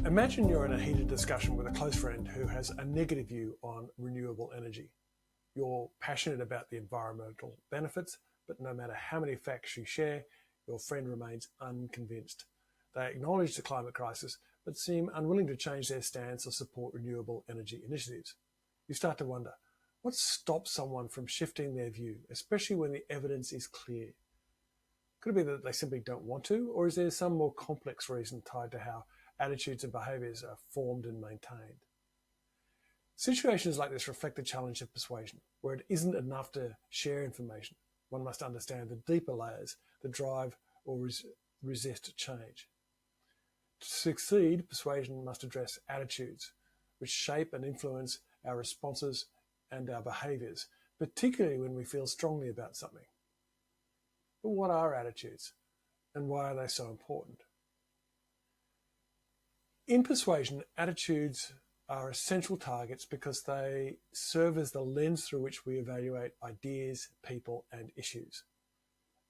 Imagine you're in a heated discussion with a close friend who has a negative view on renewable energy. You're passionate about the environmental benefits, but no matter how many facts you share, your friend remains unconvinced. They acknowledge the climate crisis, but seem unwilling to change their stance or support renewable energy initiatives. You start to wonder, what stops someone from shifting their view, especially when the evidence is clear? Could it be that they simply don't want to, or is there some more complex reason tied to how attitudes and behaviours are formed and maintained? Situations like this reflect the challenge of persuasion, where it isn't enough to share information. One must understand the deeper layers that drive or resist change. To succeed, persuasion must address attitudes, which shape and influence our responses and our behaviours, particularly when we feel strongly about something. But what are attitudes, and why are they so important? In persuasion, attitudes are essential targets because they serve as the lens through which we evaluate ideas, people, and issues.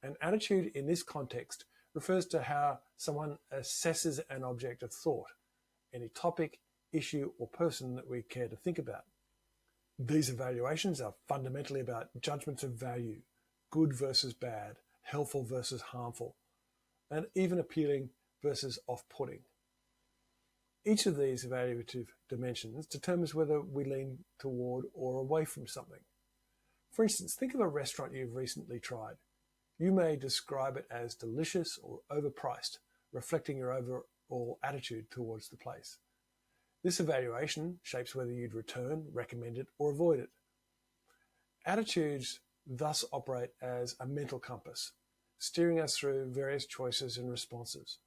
An attitude in this context refers to how someone assesses an object of thought, any topic, issue, or person that we care to think about. These evaluations are fundamentally about judgments of value, good versus bad, helpful versus harmful, and even appealing versus off-putting. Each of these evaluative dimensions determines whether we lean toward or away from something. For instance, think of a restaurant you've recently tried. You may describe it as delicious or overpriced, reflecting your overall attitude towards the place. This evaluation shapes whether you'd return, recommend it, or avoid it. Attitudes thus operate as a mental compass, steering us through various choices and responses.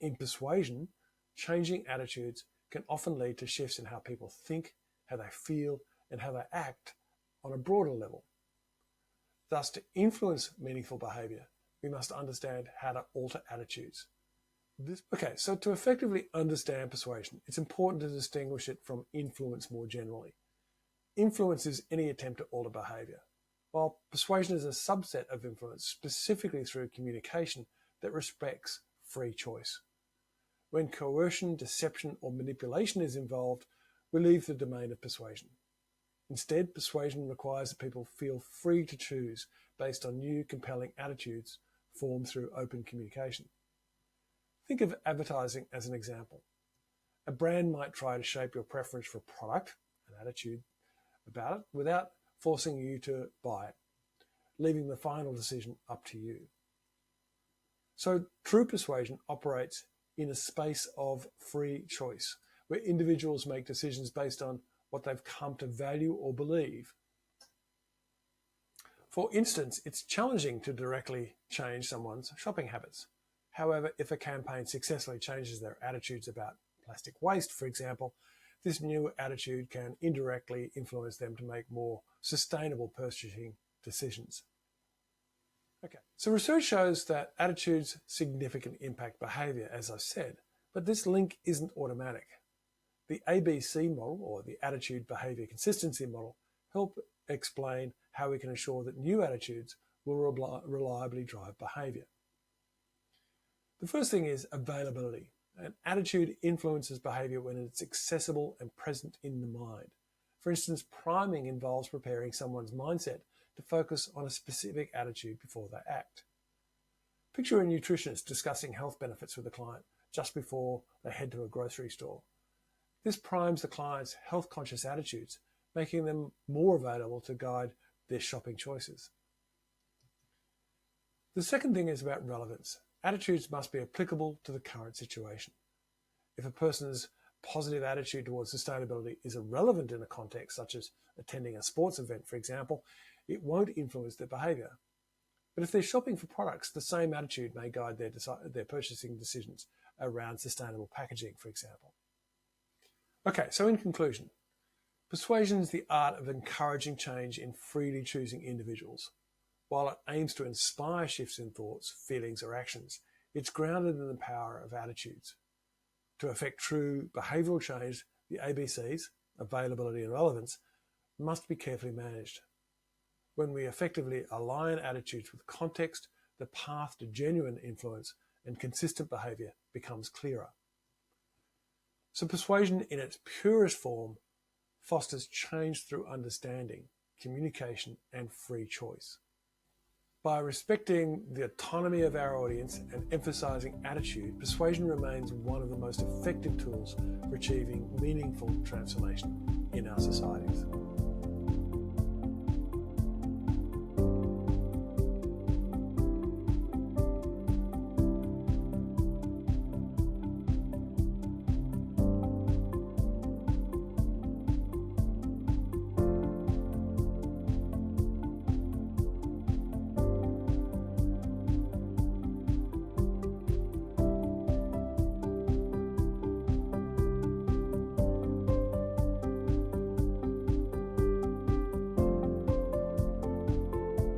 In persuasion, changing attitudes can often lead to shifts in how people think, how they feel, and how they act on a broader level. Thus, to influence meaningful behaviour, we must understand how to alter attitudes. So to effectively understand persuasion, it's important to distinguish it from influence more generally. Influence is any attempt to alter behaviour, while persuasion is a subset of influence, specifically through communication that respects free choice. When coercion, deception, or manipulation is involved, we leave the domain of persuasion. Instead, persuasion requires that people feel free to choose based on new, compelling attitudes formed through open communication. Think of advertising as an example. A brand might try to shape your preference for a product, an attitude about it, without forcing you to buy it, leaving the final decision up to you. So true persuasion operates in a space of free choice, where individuals make decisions based on what they've come to value or believe. For instance, it's challenging to directly change someone's shopping habits. However, if a campaign successfully changes their attitudes about plastic waste, for example, this new attitude can indirectly influence them to make more sustainable purchasing decisions. Okay, so research shows that attitudes significantly impact behaviour, as I said, but this link isn't automatic. The ABC model, or the Attitude Behaviour Consistency model, help explain how we can ensure that new attitudes will reliably drive behaviour. The first thing is availability. An attitude influences behaviour when it's accessible and present in the mind. For instance, priming involves preparing someone's mindset to focus on a specific attitude before they act. Picture a nutritionist discussing health benefits with a client just before they head to a grocery store. This primes the client's health-conscious attitudes, making them more available to guide their shopping choices. The second thing is about relevance. Attitudes must be applicable to the current situation. If a person's positive attitude towards sustainability is irrelevant in a context such as attending a sports event, for example, it won't influence their behaviour. But if they're shopping for products, the same attitude may guide their purchasing decisions around sustainable packaging, for example. Okay, so in conclusion, persuasion is the art of encouraging change in freely choosing individuals. While it aims to inspire shifts in thoughts, feelings, or actions, it's grounded in the power of attitudes. To effect true behavioural change, the ABCs, availability and relevance, must be carefully managed. When we effectively align attitudes with context, the path to genuine influence and consistent behaviour becomes clearer. So persuasion in its purest form fosters change through understanding, communication, and free choice. By respecting the autonomy of our audience and emphasizing attitude, persuasion remains one of the most effective tools for achieving meaningful transformation in our societies.